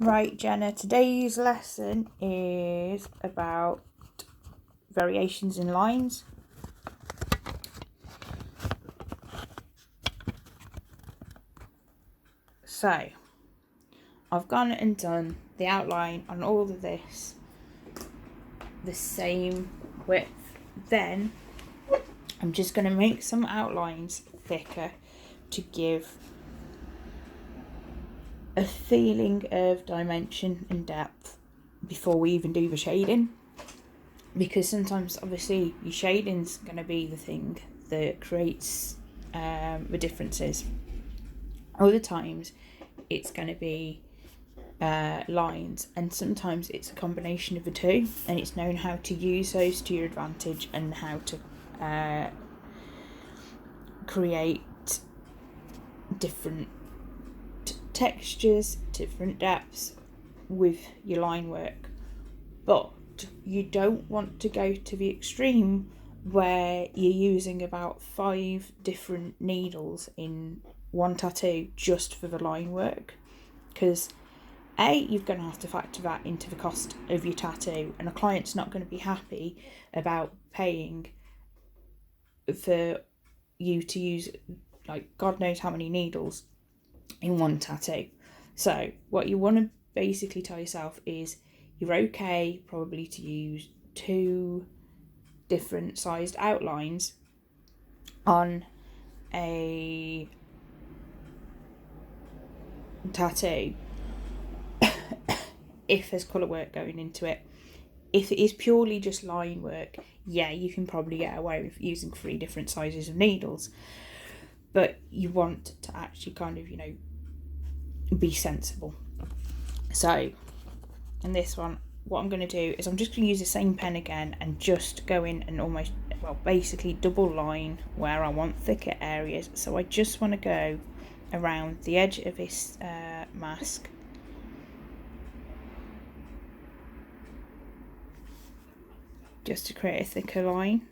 Right, Jenna, today's lesson is about variations in lines. So, I've gone and done the outline on all of this the same width. Then, I'm just going to make some outlines thicker to give a feeling of dimension and depth before we even do the shading, because sometimes obviously your shading's going to be the thing that creates the differences. Other times it's going to be lines, and sometimes it's a combination of the two, and it's knowing how to use those to your advantage and how to create different textures, different depths with your line work. But you don't want to go to the extreme where you're using about 5 different needles in one tattoo just for the line work, because you're going to have to factor that into the cost of your tattoo, and a client's not going to be happy about paying for you to use like God knows how many needles in one tattoo. So what you want to basically tell yourself is you're okay probably to use 2 different sized outlines on a tattoo if there's colour work going into it. If it is purely just line work, yeah, you can probably get away with using 3 different sizes of needles, but you want to actually kind of, be sensible. So in this one, what I'm going to do is I'm just going to use the same pen again and just go in and basically double line where I want thicker areas. So I just want to go around the edge of this mask, just to create a thicker line.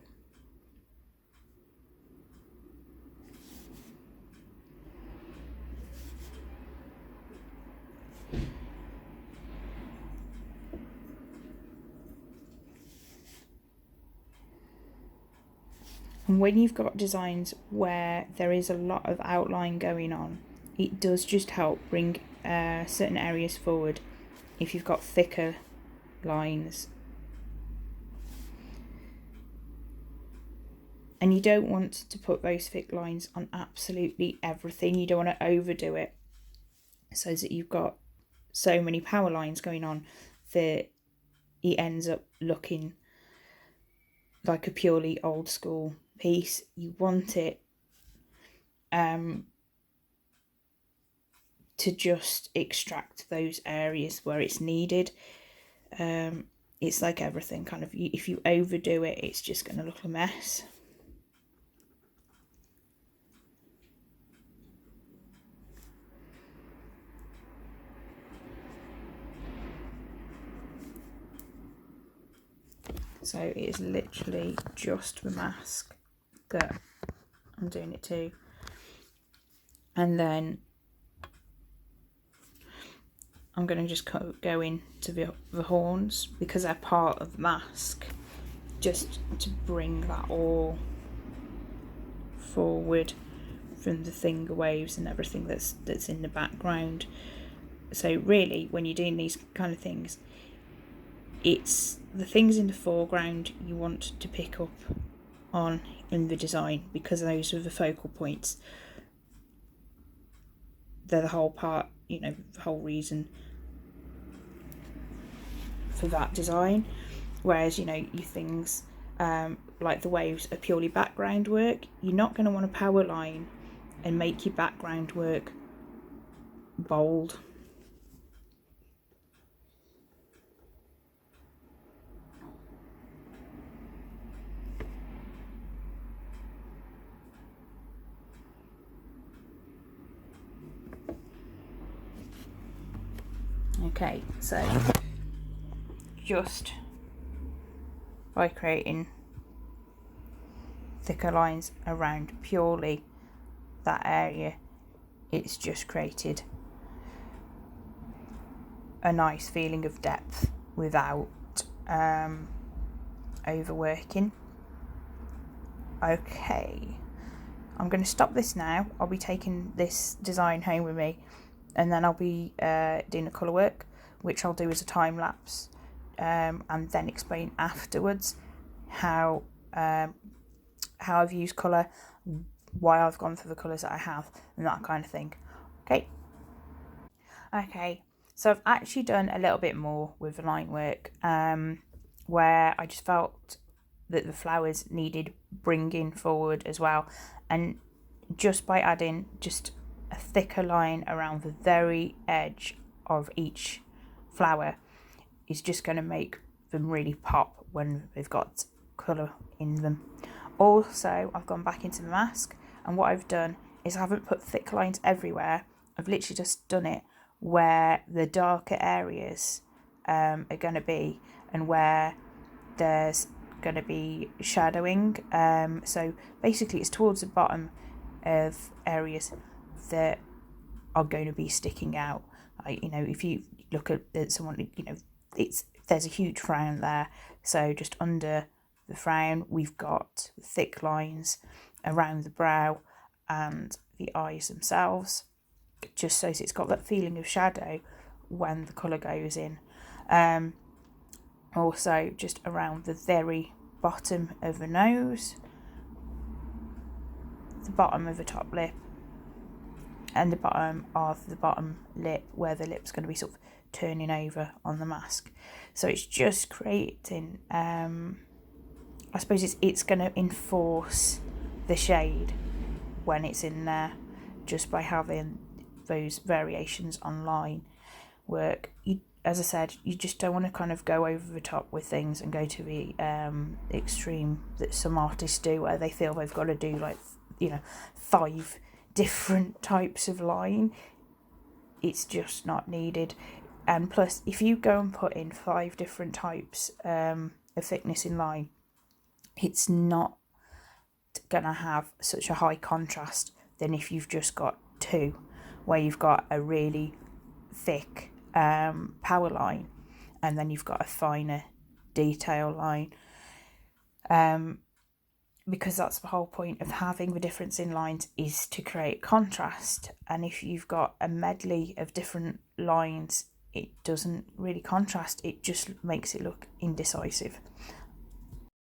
And when you've got designs where there is a lot of outline going on, it does just help bring certain areas forward if you've got thicker lines. And you don't want to put those thick lines on absolutely everything. You don't want to overdo it so that you've got so many power lines going on that it ends up looking like a purely old school piece. You want it to just extract those areas where it's needed. It's like everything, kind of, if you overdo it, it's just going to look a mess. So it is literally just the mask that I'm doing it to. And then I'm going to just go into the horns, because they're part of the mask, just to bring that all forward from the finger waves and everything that's in the background. So really, when you're doing these kind of things, it's the things in the foreground you want to pick up on in the design, because those are the focal points. They're the whole part, the whole reason for that design. Whereas, your things like the waves are purely background work. You're not going to want to power line and make your background work bold. Okay, so just by creating thicker lines around purely that area, it's just created a nice feeling of depth without overworking. Okay, I'm going to stop this now. I'll be taking this design home with me, and then I'll be doing a colour work, which I'll do as a time lapse, and then explain afterwards how I've used colour, why I've gone for the colours that I have, and that kind of thing. Okay, so I've actually done a little bit more with the line work, where I just felt that the flowers needed bringing forward as well, and just by adding just a thicker line around the very edge of each flower is just going to make them really pop when they've got colour in them. Also, I've gone back into the mask, and what I've done is I haven't put thick lines everywhere. I've literally just done it where the darker areas are going to be, and where there's going to be shadowing. So basically it's towards the bottom of areas that are going to be sticking out. If you look at someone, there's a huge frown there, so just under the frown we've got thick lines around the brow and the eyes themselves, just so it's got that feeling of shadow when the colour goes in. Also just around the very bottom of the nose, the bottom of the top lip, and the bottom of the bottom lip, where the lip's going to be sort of turning over on the mask. So it's just creating, I suppose it's going to enforce the shade when it's in there, just by having those variations on line work. As I said, you just don't want to kind of go over the top with things and go to the extreme that some artists do, where they feel they've got to do 5 different types of line. It's just not needed. And plus, if you go and put in 5 different types of thickness in line, it's not gonna have such a high contrast than if you've just got 2, where you've got a really thick power line and then you've got a finer detail line, because that's the whole point of having the difference in lines, is to create contrast. And if you've got a medley of different lines, it doesn't really contrast, it just makes it look indecisive.